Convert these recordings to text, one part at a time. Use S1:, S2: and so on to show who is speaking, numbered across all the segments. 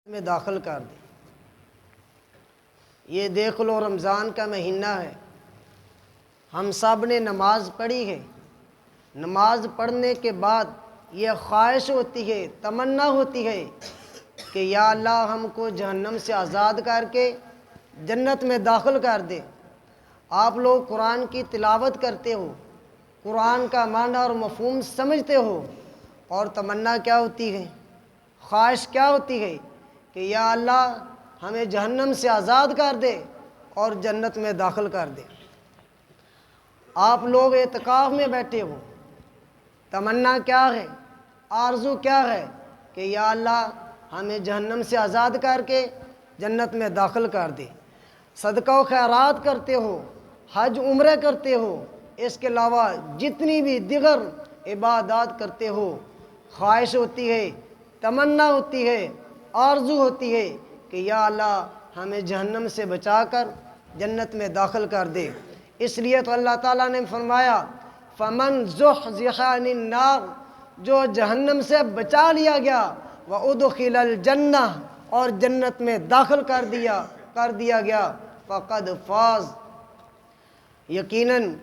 S1: میں داخل کر دے۔ یہ دیکھ لو رمضان کا مہینہ ہے، ہم سب نے نماز پڑھی ہے، نماز پڑھنے کے بعد یہ خواہش ہوتی ہے، تمنا ہوتی ہے کہ یا اللہ ہم کو جہنم سے آزاد کر کے جنت میں داخل کر دے۔ آپ لوگ قرآن کی تلاوت کرتے ہو، قرآن کا معنی اور مفہوم سمجھتے ہو، اور تمنا کیا ہوتی ہے، خواہش کیا ہوتی ہے کہ یا اللہ ہمیں جہنم سے آزاد کر دے اور جنت میں داخل کر دے۔ آپ لوگ اعتکاف میں بیٹھے ہو، تمنا کیا ہے، آرزو کیا ہے کہ یا اللہ ہمیں جہنم سے آزاد کر کے جنت میں داخل کر دے۔ صدقہ و خیرات کرتے ہو، حج عمرہ کرتے ہو، اس کے علاوہ جتنی بھی دیگر عبادات کرتے ہو، خواہش ہوتی ہے، تمنا ہوتی ہے، آرزو ہوتی ہے کہ یا اللہ ہمیں جہنم سے بچا کر جنت میں داخل کر دے۔ اس لیے تو اللہ تعالیٰ نے فرمایا فَمَنْ زُحْزِحَ عَنِ النَّارِ، جو جہنم سے بچا لیا گیا، وَأُدْخِلَ الْجَنَّةَ، اور جنت میں داخل کر دیا گیا، فَقَدْ فَازَ، یقیناً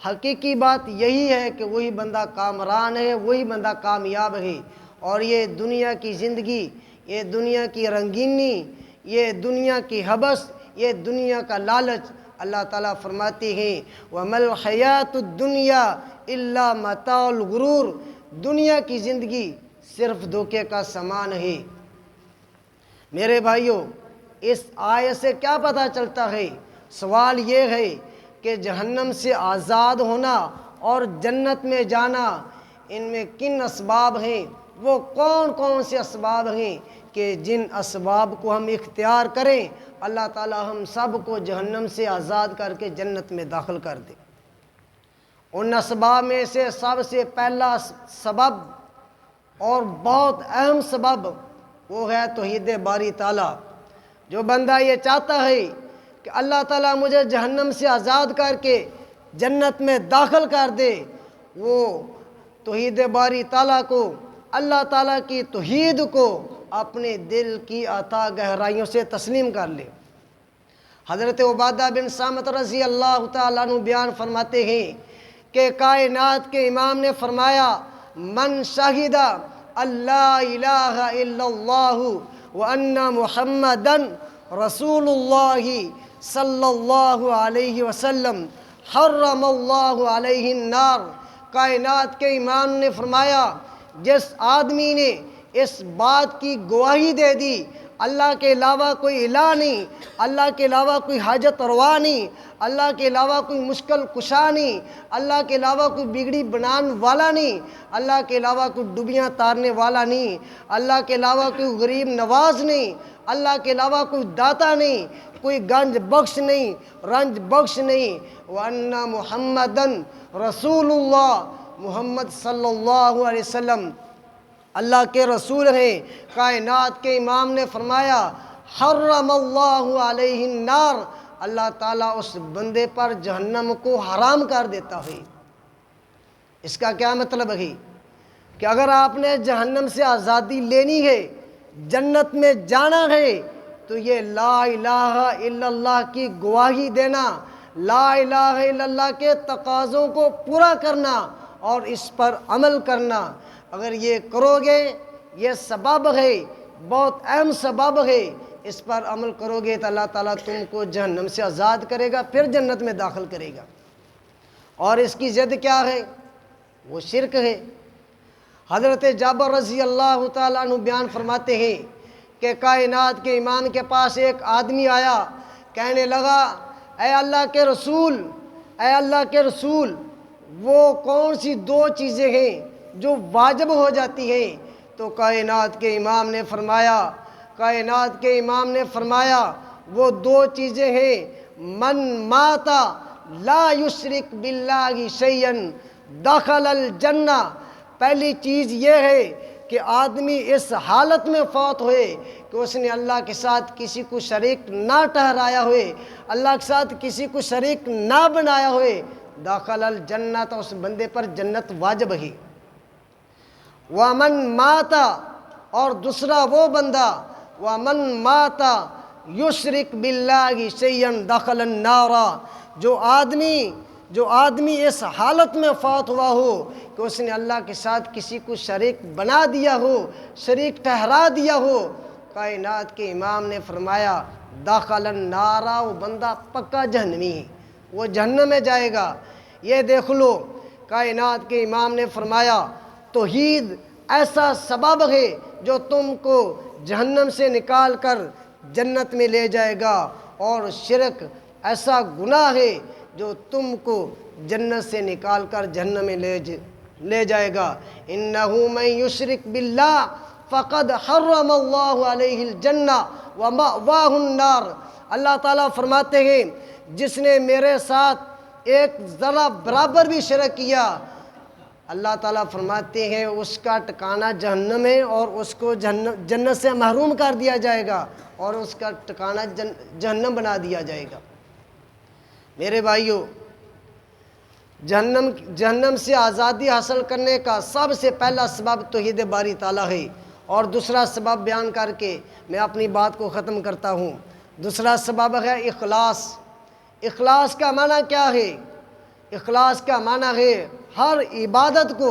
S1: حقیقی بات یہی ہے کہ وہی بندہ کامران ہے، وہی بندہ کامیاب ہے۔ اور یہ دنیا کی زندگی، یہ دنیا کی رنگینی، یہ دنیا کی حبس، یہ دنیا کا لالچ، اللہ تعالیٰ فرماتے ہیں وَمَا الْحَيَاةُ الدُّنْيَا إِلَّا مَتَاعُ الْغُرُورِ، دنیا کی زندگی صرف دھوکے کا سامان ہے۔ میرے بھائیوں، اس آیت سے کیا پتہ چلتا ہے؟ سوال یہ ہے کہ جہنم سے آزاد ہونا اور جنت میں جانا، ان میں کن اسباب ہیں، وہ کون کون سے اسباب ہیں کہ جن اسباب کو ہم اختیار کریں اللہ تعالیٰ ہم سب کو جہنم سے آزاد کر کے جنت میں داخل کر دے۔ ان اسباب میں سے سب سے پہلا سبب اور بہت اہم سبب وہ ہے توحید باری تعالیٰ۔ جو بندہ یہ چاہتا ہے کہ اللہ تعالیٰ مجھے جہنم سے آزاد کر کے جنت میں داخل کر دے، وہ توحید باری تعالیٰ کو، اللہ تعالیٰ کی توحید کو اپنے دل کی عطا گہرائیوں سے تسلیم کر لے۔ حضرت عبادہ بن صامت رضی اللہ تعالیٰ عنہ بیان فرماتے ہیں کہ کائنات کے امام نے فرمایا من شہد اللہ الہ الا اللہ وان محمدن رسول اللہ صلی اللہ علیہ وسلم حرم اللہ علیہ النار، کائنات کے امام نے فرمایا جس آدمی نے اس بات کی گواہی دے دی اللہ کے علاوہ کوئی الہ نہیں، اللہ کے علاوہ کوئی حاجت روا نہیں، اللہ کے علاوہ کوئی مشکل کشا نہیں، اللہ کے علاوہ کوئی بگڑی بنانے والا نہیں، اللہ کے علاوہ کوئی ڈبیاں تارنے والا نہیں، اللہ کے علاوہ کوئی غریب نواز نہیں، اللہ کے علاوہ کوئی داتا نہیں، کوئی گنج بخش نہیں، رنج بخش نہیں، وَأَنَّ مُحَمَّدًا رسول اللہ، محمد صلی اللہ علیہ وسلم اللہ کے رسول ہیں۔ کائنات کے امام نے فرمایا حرم اللہ علیہ النار، اللہ تعالیٰ اس بندے پر جہنم کو حرام کر دیتا ہے۔ اس کا کیا مطلب ہے کہ اگر آپ نے جہنم سے آزادی لینی ہے، جنت میں جانا ہے، تو یہ لا الہ الا اللہ کی گواہی دینا، لا الہ الا اللہ کے تقاضوں کو پورا کرنا اور اس پر عمل کرنا، اگر یہ کرو گے، یہ سبب ہے، بہت اہم سبب ہے، اس پر عمل کرو گے تو اللہ تعالیٰ تم کو جہنم سے آزاد کرے گا، پھر جنت میں داخل کرے گا۔ اور اس کی ضد کیا ہے؟ وہ شرک ہے۔ حضرت جابر رضی اللہ تعالیٰ عنہ بیان فرماتے ہیں کہ کائنات کے امام کے پاس ایک آدمی آیا، کہنے لگا اے اللہ کے رسول، اے اللہ کے رسول، وہ کون سی دو چیزیں ہیں جو واجب ہو جاتی ہیں؟ تو کائنات کے امام نے فرمایا وہ دو چیزیں ہیں من مات لا یشرک باللہ شیئا دخل الجنہ، پہلی چیز یہ ہے کہ آدمی اس حالت میں فوت ہوئے کہ اس نے اللہ کے ساتھ کسی کو شریک نہ ٹھہرایا ہوئے، اللہ کے ساتھ کسی کو شریک نہ بنایا ہوئے، داخل الجنہ، تو اس بندے پر جنت واجب ہے۔ وَمَن مَاتَ، اور دوسرا وہ بندہ ومن مات یشرک باللہ شیئا دخل النار، جو آدمی اس حالت میں فوت ہوا ہو کہ اس نے اللہ کے ساتھ کسی کو شریک بنا دیا ہو، شریک ٹھہرا دیا ہو، کائنات کے امام نے فرمایا دخل النار، وہ بندہ پکا جہنمی ہے، وہ جہنم میں جائے گا۔ یہ دیکھ لو، کائنات کے امام نے فرمایا توحید ایسا سبب ہے جو تم کو جہنم سے نکال کر جنت میں لے جائے گا، اور شرک ایسا گناہ ہے جو تم کو جنت سے نکال کر جہنم میں لے جائے گا۔ انہو من یشرک باللہ فقد حرم اللہ علیہ الجنہ ومأواہ النار۔ اللہ تعالیٰ فرماتے ہیں جس نے میرے ساتھ ایک ذرہ برابر بھی شرک کیا، اللہ تعالیٰ فرماتے ہیں اس کا ٹھکانہ جہنم ہے، اور اس کو جنت سے محروم کر دیا جائے گا، اور اس کا ٹھکانہ جہنم بنا دیا جائے گا۔ میرے بھائیوں، جہنم سے آزادی حاصل کرنے کا سب سے پہلا سبب توحید باری تعالیٰ ہے، اور دوسرا سبب بیان کر کے میں اپنی بات کو ختم کرتا ہوں۔ دوسرا سبب ہے اخلاص۔ اخلاص کا معنی کیا ہے؟ اخلاص کا معنی ہے ہر عبادت کو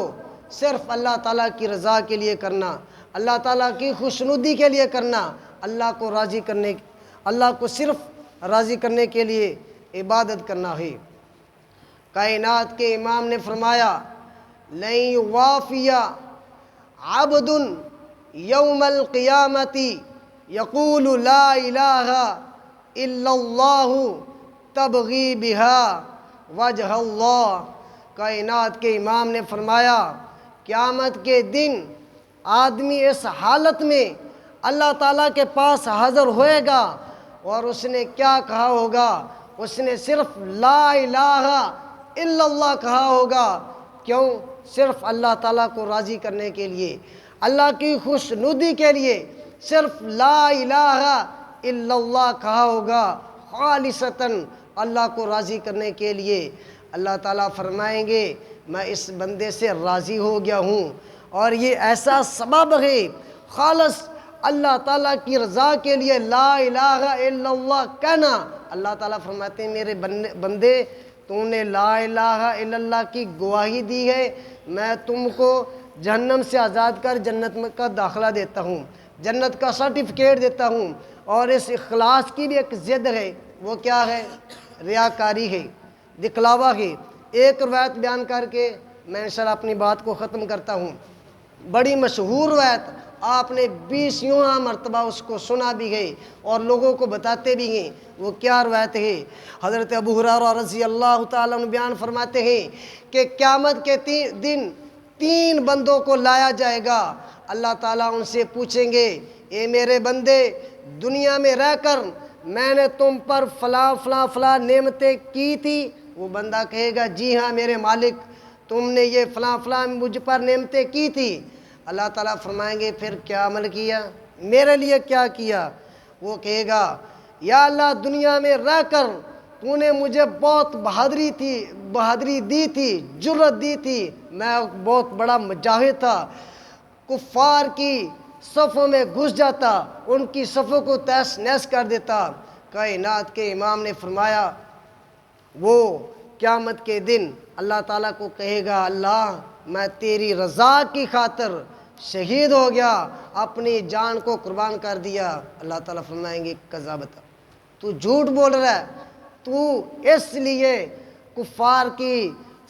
S1: صرف اللہ تعالیٰ کی رضا کے لیے کرنا، اللہ تعالیٰ کی خوشنودی کے لیے کرنا، اللہ کو صرف راضی کرنے کے لیے عبادت کرنا ہے۔ کائنات کے امام نے فرمایا لن یوافی عبد یوم القیامت یقول لا الہ الا اللہ تبغی بہا وجہ اللہ۔ کائنات کے امام نے فرمایا قیامت کے دن آدمی اس حالت میں اللہ تعالیٰ کے پاس حاضر ہوئے گا، اور اس نے کیا کہا ہوگا؟ اس نے صرف لا الہ الا اللہ کہا ہوگا۔ کیوں؟ صرف اللہ تعالیٰ کو راضی کرنے کے لیے، اللہ کی خوشنودی کے لیے صرف لا الہ الا اللہ کہا ہوگا، خالصتاً اللہ کو راضی کرنے کے لیے۔ اللہ تعالیٰ فرمائیں گے میں اس بندے سے راضی ہو گیا ہوں، اور یہ ایسا سبب ہے خالص اللہ تعالیٰ کی رضا کے لیے لا الہ الا اللہ کہنا۔ اللہ تعالیٰ فرماتے ہیں میرے بندے تو نے لا الہ الا اللہ کی گواہی دی ہے، میں تم کو جہنم سے آزاد کر جنت میں کا داخلہ دیتا ہوں، جنت کا سرٹیفکیٹ دیتا ہوں۔ اور اس اخلاص کی بھی ایک ضد ہے، وہ کیا ہے؟ ریاکاری ہے، دکھلاوا ہے۔ ایک روایت بیان کر کے میں انشاءاللہ اپنی بات کو ختم کرتا ہوں۔ بڑی مشہور روایت، آپ نے 20 مرتبہ اس کو سنا بھی ہے اور لوگوں کو بتاتے بھی ہیں۔ وہ کیا روایت ہے؟ حضرت ابو ہریرہ رضی اللہ تعالیٰ عنہ بیان فرماتے ہیں کہ قیامت کے دن 3 بندوں کو لایا جائے گا۔ اللہ تعالیٰ ان سے پوچھیں گے اے میرے بندے، دنیا میں رہ کر میں نے تم پر فلاں فلاں فلاں نعمتیں کی تھی؟ وہ بندہ کہے گا جی ہاں میرے مالک، تم نے یہ فلاں فلاں مجھ پر نعمتیں کی تھی۔ اللہ تعالیٰ فرمائیں گے پھر کیا عمل کیا، میرے لیے کیا کیا؟ وہ کہے گا یا اللہ دنیا میں رہ کر تو نے مجھے بہت بہادری دی تھی، جرأت دی تھی، میں بہت بڑا مجاہد تھا، کفار کی صفوں میں گھس جاتا، ان کی صفوں کو تہس نہس کر دیتا۔ کائنات کے امام نے فرمایا وہ قیامت کے دن اللہ تعالیٰ کو کہے گا اللہ میں تیری رضا کی خاطر شہید ہو گیا، اپنی جان کو قربان کر دیا۔ اللہ تعالیٰ فرمائیں گے کذابت، تو جھوٹ بول رہا ہے، تو اس لیے کفار کی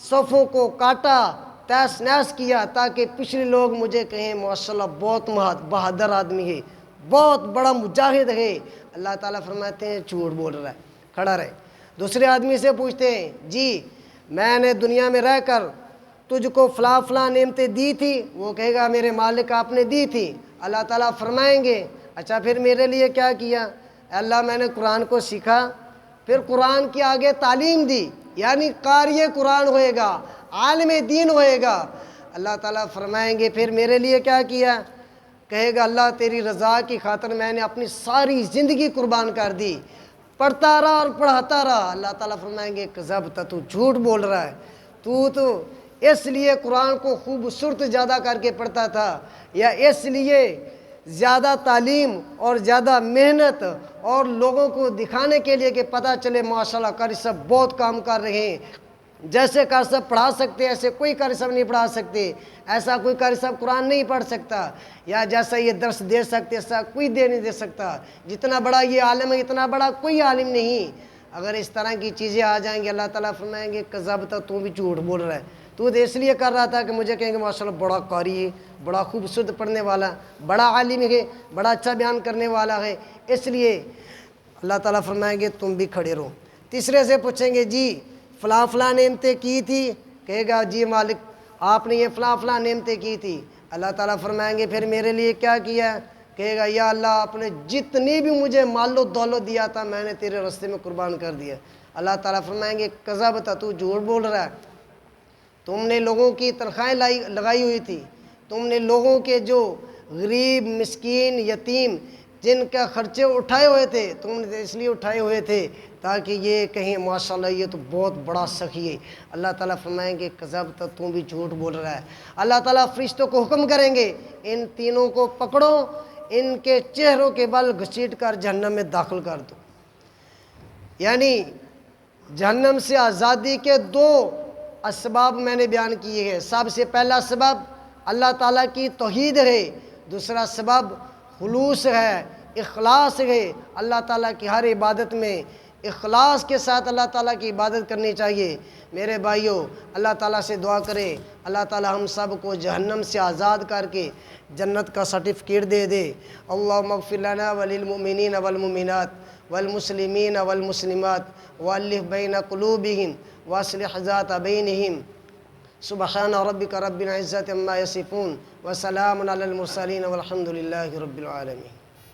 S1: صفوں کو کاٹا، تہس نہس کیا تاکہ پچھلے لوگ مجھے کہیں ماشاءاللہ بہت بہادر آدمی ہے، بہت بڑا مجاہد ہے۔ اللہ تعالیٰ فرماتے ہیں جھوٹ بول رہا ہے، کھڑا رہے۔ دوسرے آدمی سے پوچھتے ہیں جی میں نے دنیا میں رہ کر تجھ کو فلاں فلاں نعمتیں دی تھی؟ وہ کہے گا میرے مالک آپ نے دی تھی۔ اللہ تعالیٰ فرمائیں گے اچھا پھر میرے لیے کیا کیا؟ اللہ میں نے قرآن کو سیکھا، پھر قرآن کی آگے تعلیم دی، یعنی قاری قرآن ہوئے گا، عالم دین ہوئے گا۔ اللہ تعالیٰ فرمائیں گے پھر میرے لیے کیا کیا؟ کہے گا اللہ تیری رضا کی خاطر میں نے اپنی ساری زندگی قربان کر دی، پڑھتا رہا اور پڑھاتا رہا۔ اللہ تعالیٰ فرمائیں گے کذبت، تو جھوٹ بول رہا ہے، تو اس لیے قرآن کو خوبصورت زیادہ کر کے پڑھتا تھا، یا اس لیے زیادہ تعلیم اور زیادہ محنت اور لوگوں کو دکھانے کے لیے کہ پتہ چلے ماشاءاللہ قاری صاحب بہت کام کر رہے ہیں، جیسے قاری صاحب پڑھا سکتے ایسے کوئی قاری صاحب نہیں پڑھا سکتے، ایسا کوئی قاری صاحب قرآن نہیں پڑھ سکتا، یا جیسا یہ درس دے سکتے ایسا کوئی نہیں دے سکتا، جتنا بڑا یہ عالم ہے اتنا بڑا کوئی عالم نہیں۔ اگر اس طرح کی چیزیں آ جائیں گے اللہ تعالیٰ فرمائیں گے کذبت، تو بھی جھوٹ بول رہا ہے، تو اس لیے کر رہا تھا کہ مجھے کہیں گے ماشاءاللہ بڑا قاری ہے، بڑا خوبصورت پڑھنے والا، بڑا عالم ہے، بڑا اچھا بیان کرنے والا ہے، اس لیے اللہ تعالیٰ فرمائیں گے تم بھی کھڑے رہو۔ تیسرے سے پوچھیں گے جی فلاں فلاں نعمتیں کی تھی، کہے گا جی مالک آپ نے یہ فلاں فلاں نعمتیں کی تھی، اللہ تعالیٰ فرمائیں گے پھر میرے لیے کیا کیا ہے، کہے گا یا اللہ آپ نے جتنی بھی مجھے مال و دولت دیا تھا میں نے تیرے راستے میں قربان کر دیا۔ اللہ تعالیٰ فرمائیں گے کذبت، تو جھوٹ بول رہا ہے، تم نے لوگوں کی تنخواہیں لگائی ہوئی تھی، تم نے لوگوں کے جو غریب مسکین یتیم جن کا خرچے اٹھائے ہوئے تھے، تم نے اس لیے اٹھائے ہوئے تھے تاکہ یہ کہیں ماشاءاللہ یہ تو بہت بڑا سخی ہے۔ اللہ تعالیٰ فرمائیں گے کذبت، تو بھی جھوٹ بول رہا ہے۔ اللہ تعالیٰ فرشتوں کو حکم کریں گے ان تینوں کو پکڑو، ان کے چہروں کے بل گھسیٹ کر جہنم میں داخل کر دو۔ یعنی جہنم سے آزادی کے دو اسباب میں نے بیان کیے ہیں۔ سب سے پہلا سبب اللہ تعالیٰ کی توحید ہے، دوسرا سبب خلوص ہے، اخلاص ہے۔ اللہ تعالیٰ کی ہر عبادت میں اخلاص کے ساتھ اللہ تعالیٰ کی عبادت کرنی چاہیے۔ میرے بھائیوں اللہ تعالیٰ سے دعا کرے اللہ تعالیٰ ہم سب کو جہنم سے آزاد کر کے جنت کا سرٹیفکیٹ دے دے۔ اللہم اغفر لنا وللمؤمنین والمؤمنات والمسلمین والمسلمات والف بین قلوبہم واصلح ذات بینہم۔ سبحان ربک رب العزت عما یصفون وسلام علی المرسلین والحمد للہ رب العالمین۔